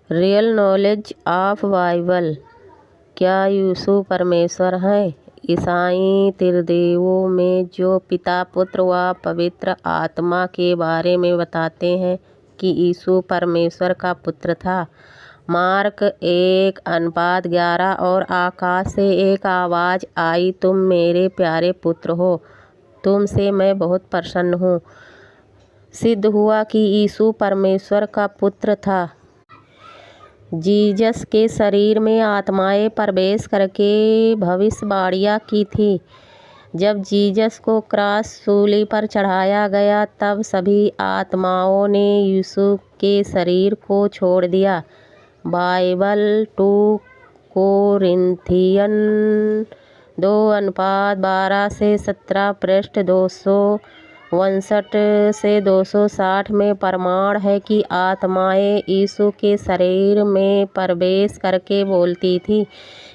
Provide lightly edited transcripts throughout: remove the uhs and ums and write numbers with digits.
Real knowledge of Bible. क्या यीशु परमेश्वर हैं? ईसाई त्रिदेवों में जो पिता, पुत्र व पवित्र आत्मा के बारे में बताते हैं कि यीशु परमेश्वर का पुत्र था। मार्क 1:11। और आकाश से एक आवाज़ आई, तुम मेरे प्यारे पुत्र हो, तुमसे मैं बहुत प्रसन्न हूँ। सिद्ध हुआ कि यीशु परमेश्वर का पुत्र था। जीसस के शरीर में आत्माएं प्रवेश करके भविष्यवाणियाँ की थी। जब जीसस को क्रॉस सूली पर चढ़ाया गया तब सभी आत्माओं ने यीशु के शरीर को छोड़ दिया। बाइबल 2 कोरिन्थियन 2:12 से 17 पृष्ठ 259 से 260 में प्रमाण है कि आत्माएं यीशु के शरीर में प्रवेश करके बोलती थी।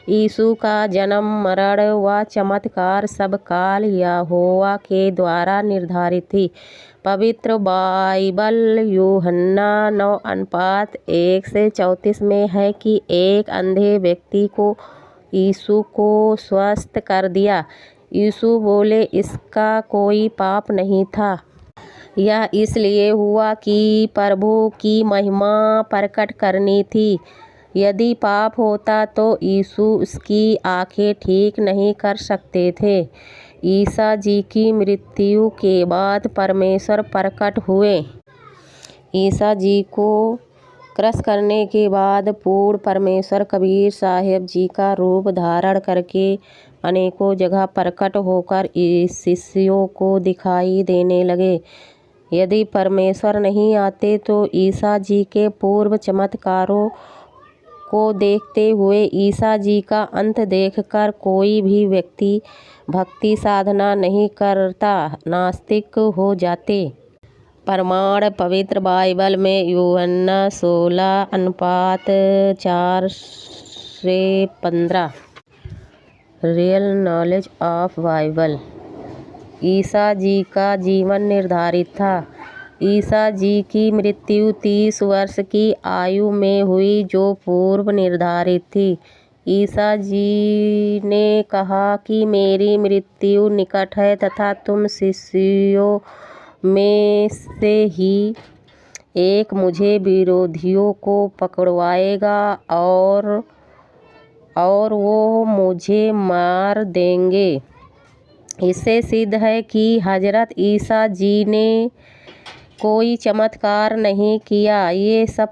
यीशु का जन्म, मरण व चमत्कार सब काल यहोवा के द्वारा निर्धारित थी। पवित्र बाइबल यूहन्ना 9:1 से 34 में है कि एक अंधे व्यक्ति को यीशु को स्वस्थ कर दिया। यीशु बोले, इसका कोई पाप नहीं था। यह इसलिए हुआ कि प्रभु की महिमा प्रकट करनी थी। यदि पाप होता तो यीशु उसकी आंखें ठीक नहीं कर सकते थे। ईसा जी की मृत्यु के बाद परमेश्वर प्रकट हुए। ईसा जी को क्रश करने के बाद पूर्ण परमेश्वर कबीर साहिब जी का रूप धारण करके अनेकों जगह प्रकट होकर शिष्यों को दिखाई देने लगे। यदि परमेश्वर नहीं आते तो ईसा जी के पूर्व चमत्कारों को देखते हुए ईसा जी का अंत देखकर कोई भी व्यक्ति भक्ति साधना नहीं करता, नास्तिक हो जाते। प्रमाण पवित्र बाइबल में यूहन्ना 16:4 से 15। Real knowledge of Bible. Isa ji का जीवन निर्धारित था। ईसा जी की मृत्यु 30 वर्ष की आयु में हुई जो पूर्व निर्धारित थी। ईसा जी ने कहा कि मेरी मृत्यु निकट है तथा तुम शिष्यों में से ही एक मुझे विरोधियों को पकड़वाएगा और वो मुझे मार देंगे। इससे सिद्ध है कि हजरत ईसा जी ने कोई चमत्कार नहीं किया। ये सब